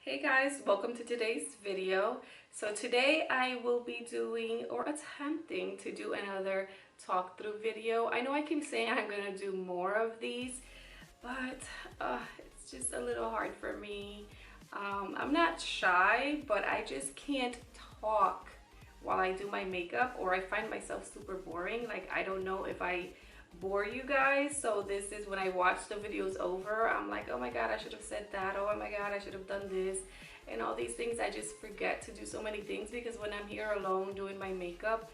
Hey guys, welcome to today's video. So today I will be doing or attempting to do another talk through video. I know I keep saying I'm gonna do more of these, but it's just a little hard for me. I'm not shy, but I just can't talk while I do my makeup, or I find myself super boring. Like, I don't know if I bore you guys. So this is when I watch the videos over, I'm like, oh my god, I should have said that. Oh my god, I should have done this. And all these things, I just forget to do so many things because when I'm here alone doing my makeup,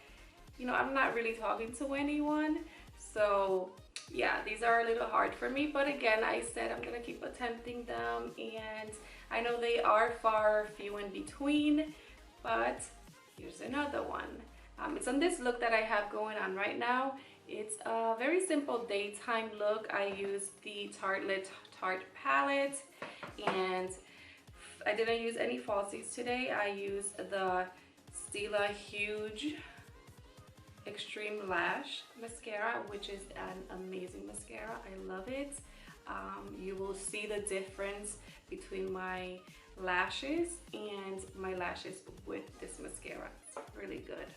you know, I'm not really talking to anyone. So yeah, these are a little hard for me, but again, I said I'm gonna keep attempting them, and I know they are far few in between, but here's another one. It's on this look that I have going on right now. It's a very simple daytime look. I used the Tartelette Tarte palette, and I didn't use any falsies today. I used the Stila Huge Extreme Lash Mascara, which is an amazing mascara. I love it. You will see the difference between my lashes and my lashes with this mascara. It's really good.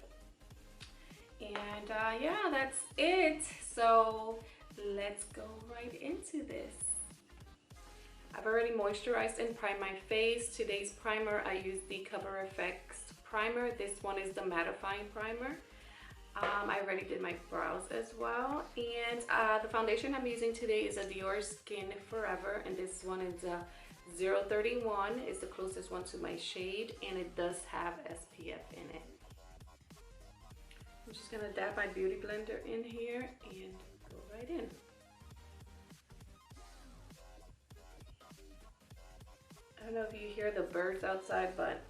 And yeah, that's it. So let's go right into this. I've already moisturized and primed my face. Today's primer, I used the Cover FX primer. This one is the mattifying primer. I already did my brows as well. And the foundation I'm using today is a Dior Skin Forever, and this one is a 031. It's the closest one to my shade, and it does have SPF in it. I'm just gonna dab my beauty blender in here and go right in. I don't know if you hear the birds outside, but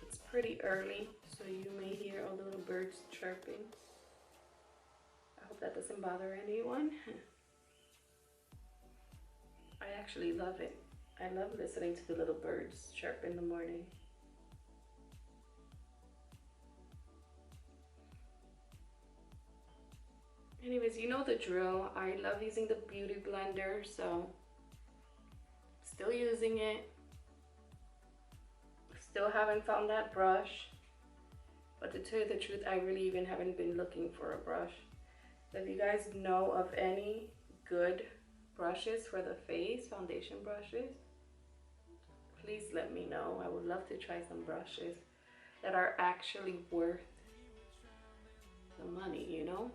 it's pretty early, so you may hear all the little birds chirping. I hope that doesn't bother anyone. I actually love it. I love listening to the little birds chirp in the morning. Anyways, you know the drill. I love using the beauty blender, so still using it. Still haven't found that brush, but to tell you the truth, I really even haven't been looking for a brush. So if you guys know of any good brushes for the face, foundation brushes, please let me know. I would love to try some brushes that are actually worth the money, you know?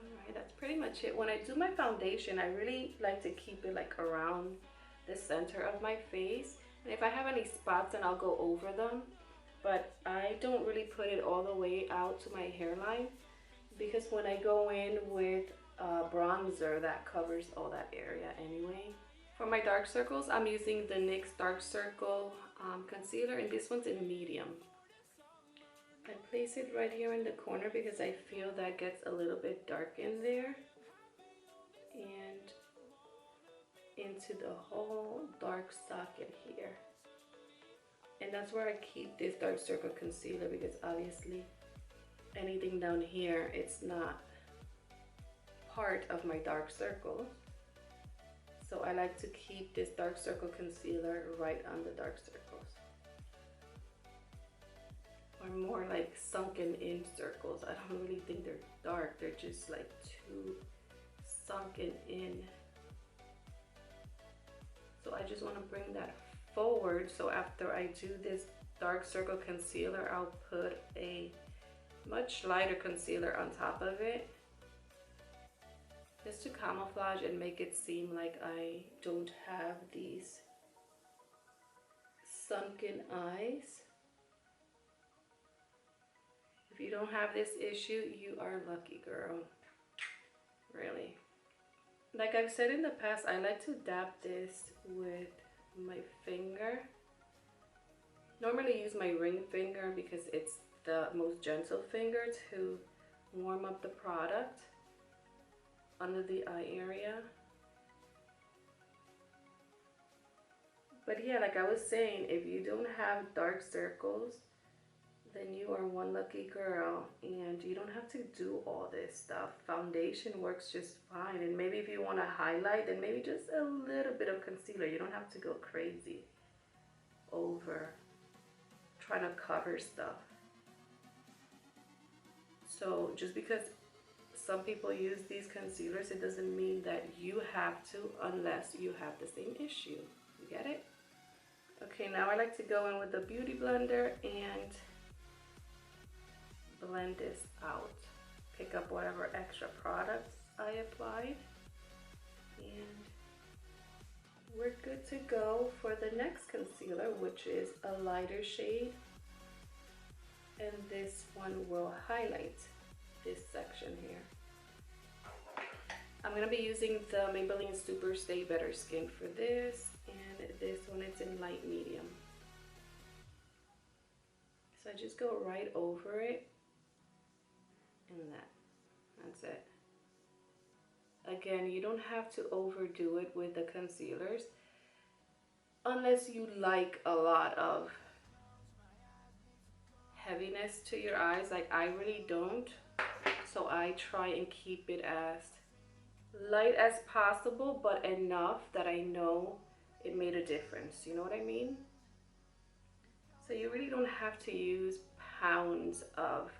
Alright, that's pretty much it. When I do my foundation, I really like to keep it like around the center of my face. And if I have any spots, then I'll go over them. But I don't really put it all the way out to my hairline, because when I go in with bronzer, that covers all that area anyway. For my dark circles, I'm using the NYX Dark Circle concealer, and this one's in medium. I place it right here in the corner because I feel that gets a little bit dark in there, and into the whole dark socket here. And that's where I keep this dark circle concealer, because obviously anything down here, it's not part of my dark circle. So I like to keep this dark circle concealer right on the dark circles, or more like sunken in circles. I don't really think they're dark, they're just like too sunken in. So I just want to bring that forward. So after I do this dark circle concealer, I'll put a much lighter concealer on top of it, just to camouflage and make it seem like I don't have these sunken eyes. If you don't have this issue, you are lucky, girl. Really. Like I've said in the past, I like to dab this with my finger. Normally use my ring finger because it's the most gentle finger to warm up the product under the eye area. But yeah, like I was saying, if you don't have dark circles, then you are one lucky girl, and you don't have to do all this stuff. Foundation works just fine, and maybe if you want to highlight, then maybe just a little bit of concealer. You don't have to go crazy over trying to cover stuff. So just because some people use these concealers, it doesn't mean that you have to unless you have the same issue. You get it? Okay, now I like to go in with the beauty blender and blend this out. Pick up whatever extra products I applied, and we're good to go for the next concealer, which is a lighter shade, and this one will highlight this section here. I'm going to be using the Maybelline Super Stay Better Skin for this, and this one is in light medium. So I just go right over it, and that's it. Again, you don't have to overdo it with the concealers unless you like a lot of heaviness to your eyes. Like I really don't, so I try and keep it as light as possible, but enough that I know it made a difference. You know what I mean? So you really don't have to use pounds of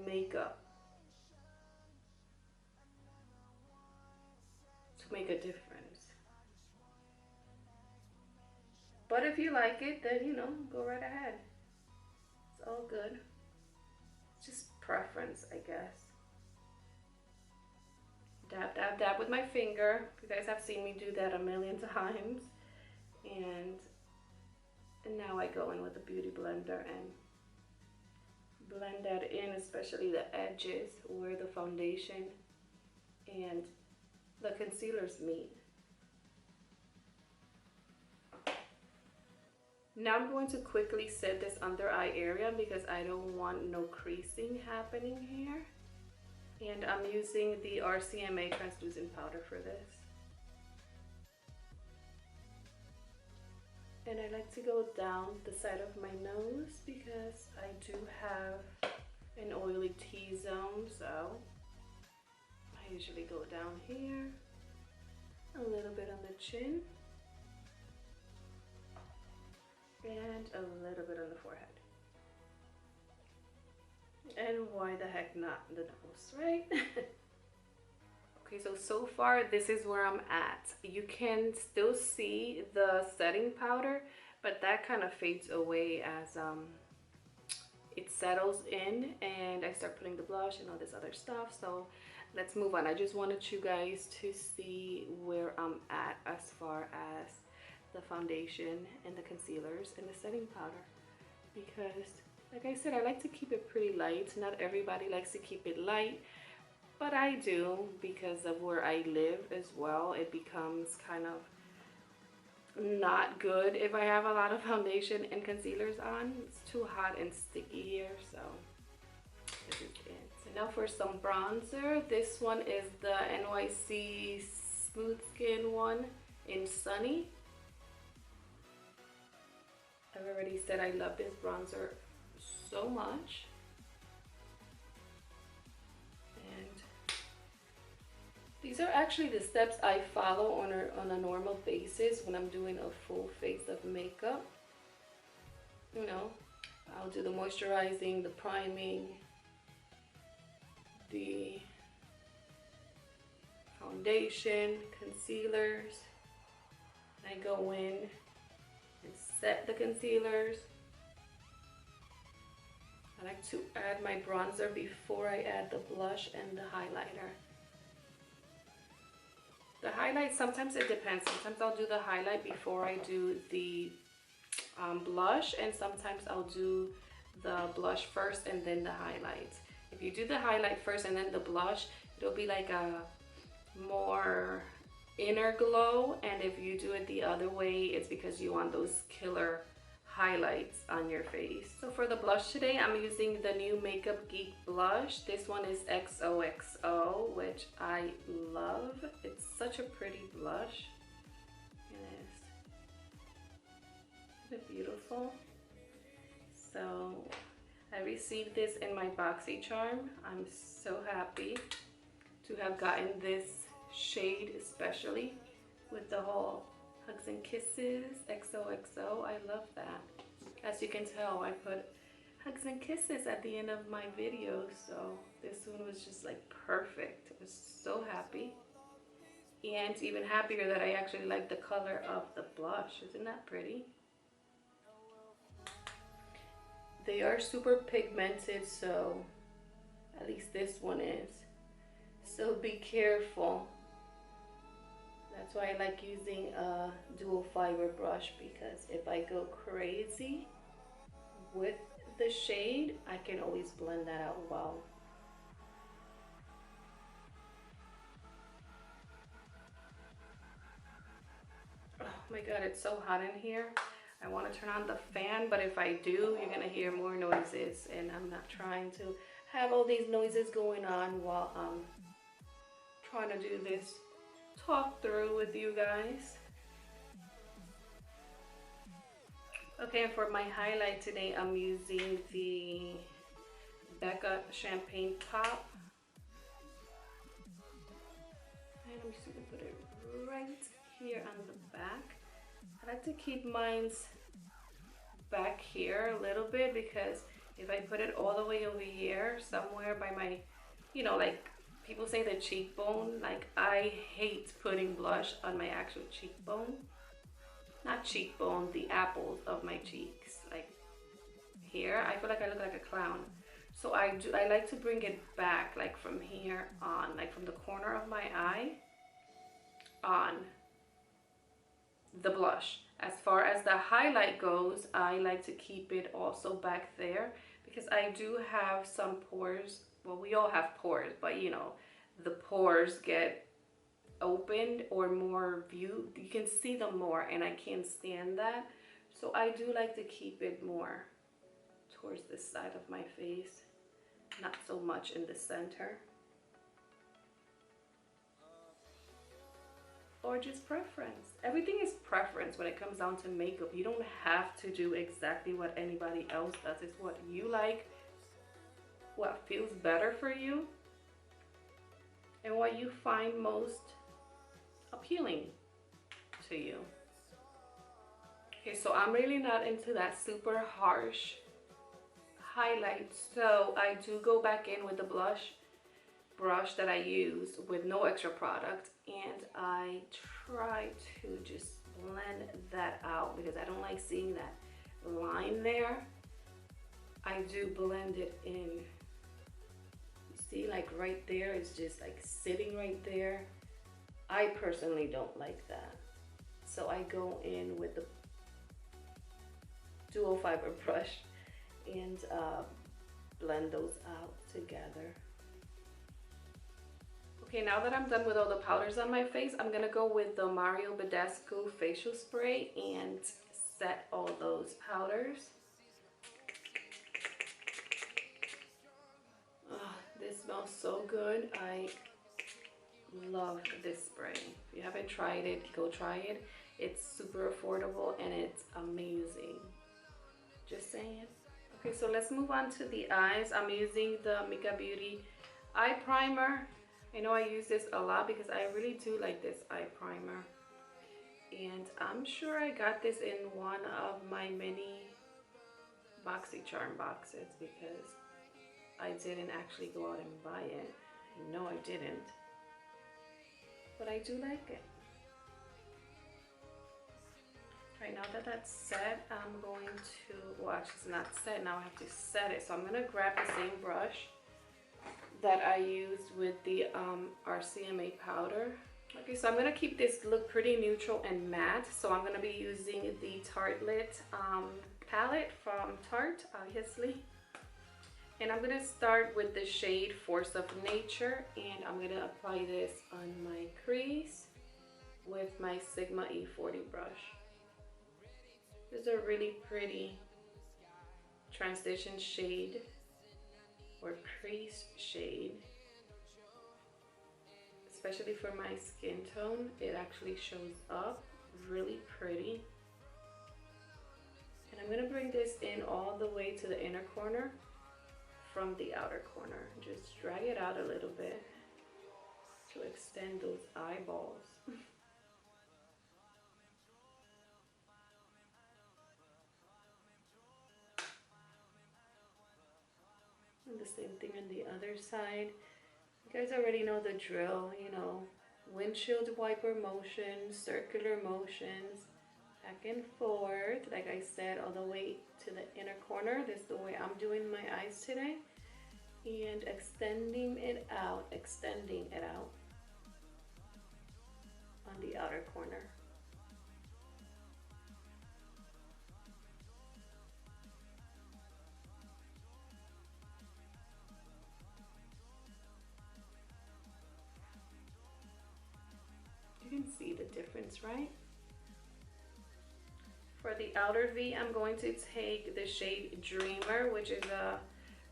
makeup to make a difference. But if you like it, then you know, go right ahead. It's all good. It's just preference, I guess. Dab, dab, dab with my finger. You guys have seen me do that a million times. And now I go in with the beauty blender and blend that in, especially the edges where the foundation and the concealers meet. Now I'm going to quickly set this under eye area because I don't want no creasing happening here. And I'm using the RCMA translucent powder for this. And I like to go down the side of my nose because I do have an oily T-zone, so I usually go down here, a little bit on the chin, and a little bit on the forehead. And why the heck not the nose, right? Okay, so far this is where I'm at. You can still see the setting powder, but that kind of fades away as it settles in and I start putting the blush and all this other stuff. So let's move on. I just wanted you guys to see where I'm at as far as the foundation and the concealers and the setting powder, because like I said, I like to keep it pretty light. Not everybody likes to keep it light, but I do because of where I live as well. It becomes kind of not good if I have a lot of foundation and concealers on. It's too hot and sticky here, so this is it. So now for some bronzer. This one is the NYC Smooth Skin one in Sunny. I've already said I love this bronzer so much. And these are actually the steps I follow on a normal basis when I'm doing a full face of makeup. You know, I'll do the moisturizing, the priming, the foundation, concealers. I go in and set the concealers. I like to add my bronzer before I add the blush and the highlighter. The highlight, sometimes it depends. Sometimes I'll do the highlight before I do the blush, and sometimes I'll do the blush first and then the highlights. If you do the highlight first and then the blush, it'll be like a more inner glow, and if you do it the other way, it's because you want those killer highlights on your face. So for the blush today, I'm using the new Makeup Geek blush. This one is XOXO, which I love. It's such a pretty blush. It is. Isn't it beautiful? So received this in my BoxyCharm. I'm so happy to have gotten this shade, especially with the whole hugs and kisses, XOXO. I love that. As you can tell, I put hugs and kisses at the end of my videos, so this one was just like perfect. I was so happy. And even happier that I actually like the color of the blush. Isn't that pretty? They are super pigmented, so at least this one is. So be careful. That's why I like using a dual fiber brush, because if I go crazy with the shade, I can always blend that out well. Oh my god, it's so hot in here. I want to turn on the fan, but if I do, you're gonna hear more noises, and I'm not trying to have all these noises going on while I'm trying to do this talk through with you guys. Okay, and for my highlight today, I'm using the Becca Champagne Pop. And I'm just gonna put it right here on the back. I like to keep mine's back here a little bit, because if I put it all the way over here, somewhere by my, you know, like people say the cheekbone, like I hate putting blush on my actual cheekbone. Not cheekbone, the apples of my cheeks. Like here, I feel like I look like a clown. So I like to bring it back, like from here on, like from the corner of my eye on the blush. As far as the highlight goes, I like to keep it also back there, because I do have some pores. Well, we all have pores, but you know, the pores get opened or more viewed. You can see them more, and I can't stand that. So I do like to keep it more towards the side of my face, not so much in the center. Or just preference. Everything is preference when it comes down to makeup. You don't have to do exactly what anybody else does. It's what you like, what feels better for you, and what you find most appealing to you. Okay, so I'm really not into that super harsh highlight, so I do go back in with the blush brush that I use with no extra product, and I try to just blend that out, because I don't like seeing that line there. I do blend it in. You see, like right there, it's just like sitting right there. I personally don't like that, so I go in with the dual fiber brush and blend those out together. Okay, now that I'm done with all the powders on my face, I'm gonna go with the Mario Badescu facial spray and set all those powders. Oh, this smells so good. I love this spray. If you haven't tried it, go try it. It's super affordable and it's amazing. Just saying. Okay, so let's move on to the eyes. I'm using the Mika Beauty eye primer. I know I use this a lot because I really do like this eye primer. And I'm sure I got this in one of my mini BoxyCharm boxes, because I didn't actually go out and buy it. No, I didn't. But I do like it. Right, now that that's set, I'm going to, well, actually it's not set, now I have to set it. So I'm gonna grab the same brush that I used with the RCMA powder. Okay, so I'm gonna keep this look pretty neutral and matte. So I'm gonna be using the Tartelette palette from Tarte, obviously. And I'm gonna start with the shade Force of Nature, and I'm gonna apply this on my crease with my Sigma E40 brush. This is a really pretty transition shade or crease shade, especially for my skin tone. It actually shows up really pretty. And I'm gonna bring this in all the way to the inner corner from the outer corner. Just drag it out a little bit to extend those eyeballs. And the same thing on the other side. You guys already know the drill, you know, windshield wiper motions, circular motions, back and forth, like I said, all the way to the inner corner. This is the way I'm doing my eyes today. And extending it out on the outer corner. You can see the difference, right? For the outer V, I'm going to take the shade Dreamer, which is a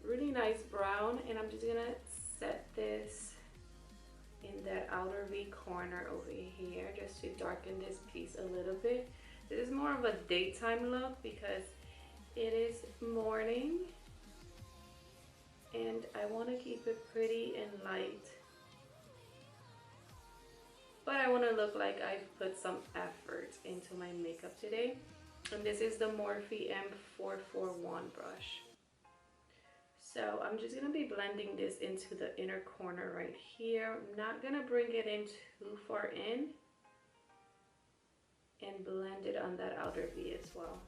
really nice brown, and I'm just gonna set this in that outer V corner over here just to darken this piece a little bit. This is more of a daytime look because it is morning and I want to keep it pretty and light, but I want to look like I've put some effort into my makeup today. And this is the Morphe M441 brush. So I'm just going to be blending this into the inner corner right here. I'm not going to bring it in too far in, and blend it on that outer V as well.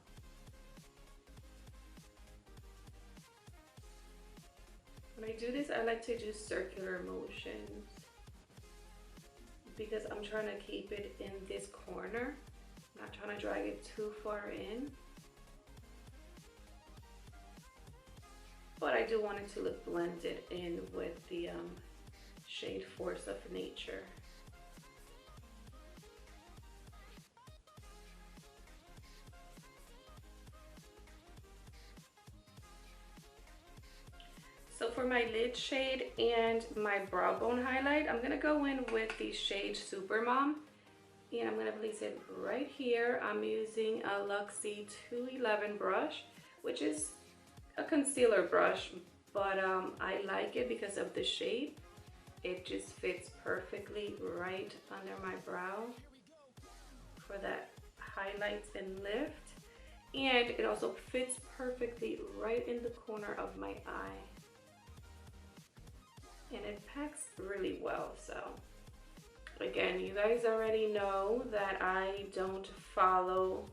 When I do this, I like to do circular motions because I'm trying to keep it in this corner, not trying to drag it too far in. But I do want it to look blended in with the shade Force of Nature. So for my lid shade and my brow bone highlight, I'm gonna go in with the shade Supermom, and I'm gonna place it right here. I'm using a Luxie 211 brush, which is a concealer brush, but I like it because of the shape. It just fits perfectly right under my brow for that highlight and lift, and it also fits perfectly right in the corner of my eye, and it packs really well. So again, you guys already know that I don't follow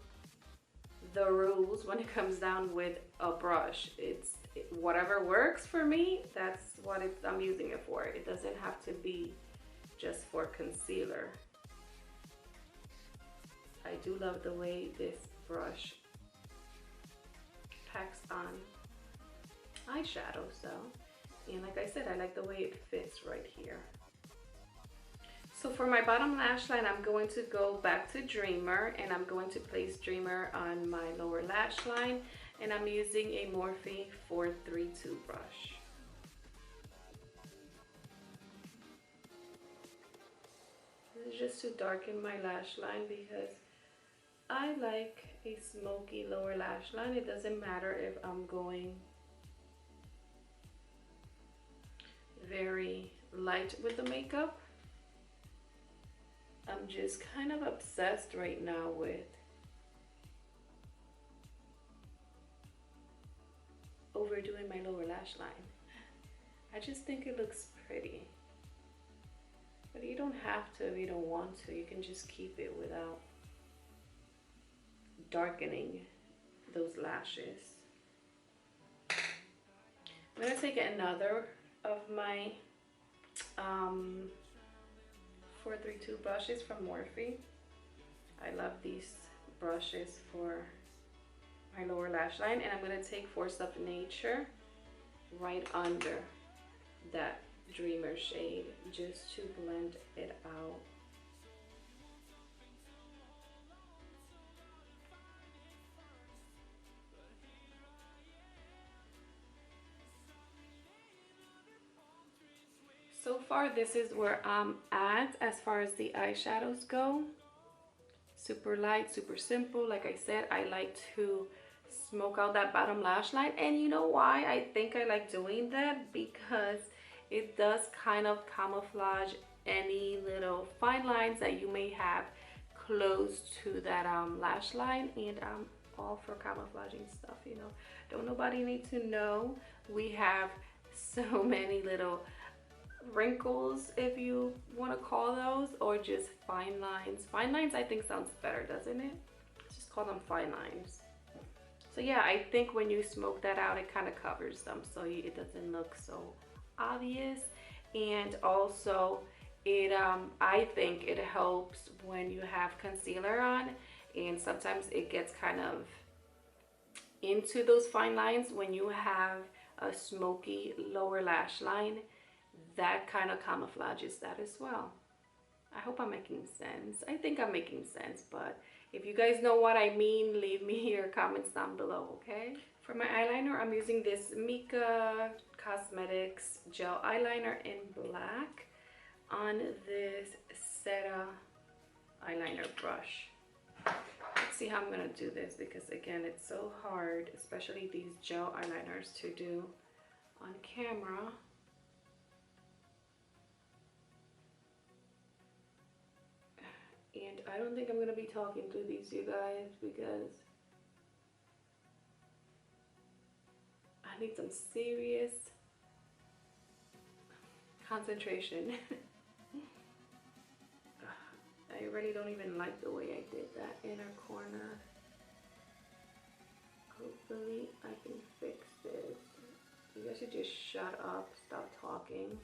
the rules when it comes down with a brush. It's whatever works for me, that's what I'm using it for. It doesn't have to be just for concealer. I do love the way this brush packs on eyeshadow, so, and like I said, I like the way it fits right here. So for my bottom lash line, I'm going to go back to Dreamer, and I'm going to place Dreamer on my lower lash line, and I'm using a Morphe 432 brush. This is just to darken my lash line because I like a smoky lower lash line. It doesn't matter if I'm going very light with the makeup. I'm just kind of obsessed right now with overdoing my lower lash line. I just think it looks pretty. But you don't have to if you don't want to. You can just keep it without darkening those lashes. I'm gonna take another of my 432 brushes from Morphe. I love these brushes for my lower lash line, and I'm going to take Force of Nature right under that Dreamer shade just to blend it out. So far, this is where I'm at as far as the eyeshadows go. Super light, super simple. Like I said, I like to smoke out that bottom lash line. And you know why I think I like doing that? Because it does kind of camouflage any little fine lines that you may have close to that lash line. And I'm all for camouflaging stuff, you know. Don't nobody need to know we have so many little wrinkles, if you want to call those, or just fine lines. Fine lines I think sounds better, doesn't it? Just call them fine lines. So yeah, I think when you smoke that out, it kind of covers them so it doesn't look so obvious. And also it I think it helps when you have concealer on, and sometimes it gets kind of into those fine lines when you have a smoky lower lash line. That kind of camouflages that as well. I hope I'm making sense. I think I'm making sense, but if you guys know what I mean, leave me your comments down below, okay? For my eyeliner, I'm using this Mika Cosmetics gel eyeliner in black on this Cera eyeliner brush. Let's see how I'm gonna do this, because again, it's so hard, especially these gel eyeliners, to do on camera. And I don't think I'm gonna be talking through these, you guys, because I need some serious concentration. I really don't even like the way I did that inner corner. Hopefully I can fix this. You guys should just shut up, stop talking.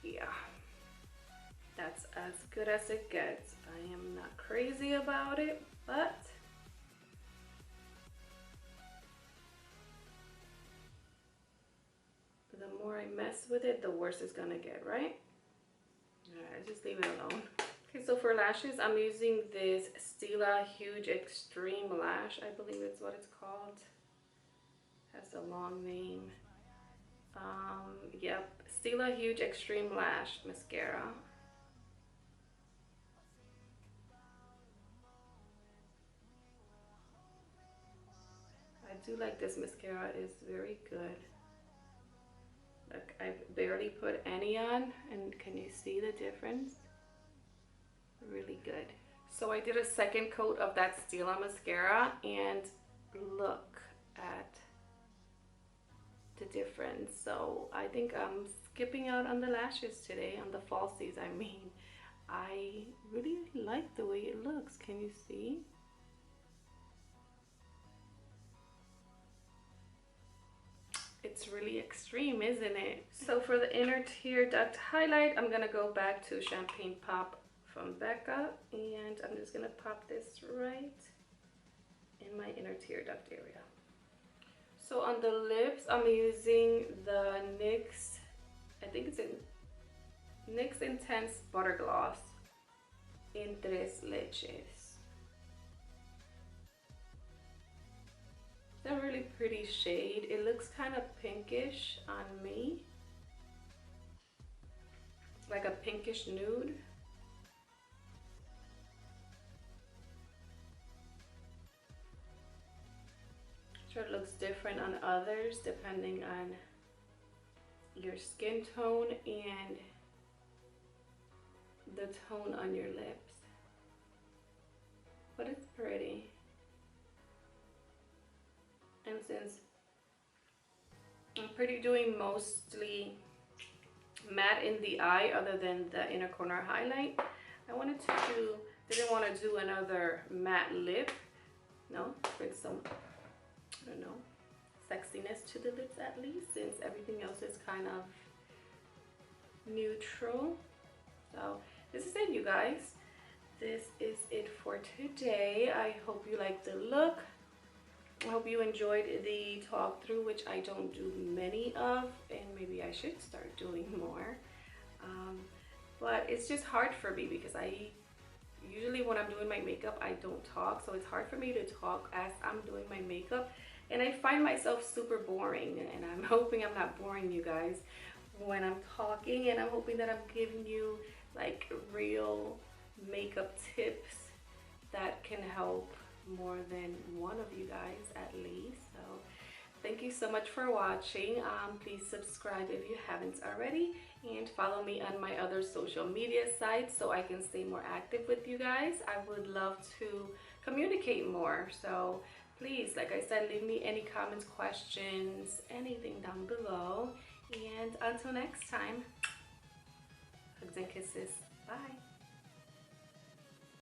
Yeah, that's as good as it gets. I am not crazy about it, but the more I mess with it, the worse it's gonna get, right? Alright, just leave it alone. Okay, so for lashes, I'm using this Stila Huge Extreme Lash. I believe it's what it's called. Has a long name. Yep, Stila Huge Extreme Lash Mascara. I do like this mascara, it's very good. Look, I've barely put any on, and can you see the difference? Really good. So I did a second coat of that Stila mascara, and look at the difference. So I think I'm skipping out on the lashes today, on the falsies I mean. I really like the way it looks. Can you see? It's really extreme, isn't it? So for the inner tear duct highlight, I'm gonna go back to Champagne Pop from Becca, and I'm just gonna pop this right in my inner tear duct area. So on the lips, I'm using the NYX, I think it's in NYX Intense Butter Gloss in Tres Leches. It's a really pretty shade. It looks kind of pinkish on me, like a pinkish nude. Sure, it looks different on others depending on your skin tone and the tone on your lips, but it's pretty. And since I'm doing mostly matte in the eye other than the inner corner highlight, I wanted to didn't want to do another matte lip. No, bring some, I don't know, sexiness to the lips at least, since everything else is kind of neutral. So this is it, you guys. This is it for today. I hope you liked the look. I hope you enjoyed the talk through, which I don't do many of, and maybe I should start doing more. But it's just hard for me because I usually when I'm doing my makeup, I don't talk, so it's hard for me to talk as I'm doing my makeup, and I find myself super boring, and I'm hoping I'm not boring you guys when I'm talking, and I'm hoping that I'm giving you like real makeup tips that can help more than one of you guys at least. So thank you so much for watching. Please subscribe if you haven't already, and follow me on my other social media sites so I can stay more active with you guys. I would love to communicate more, so please, like I said, leave me any comments, questions, anything down below. And until next time, hugs and kisses. Bye.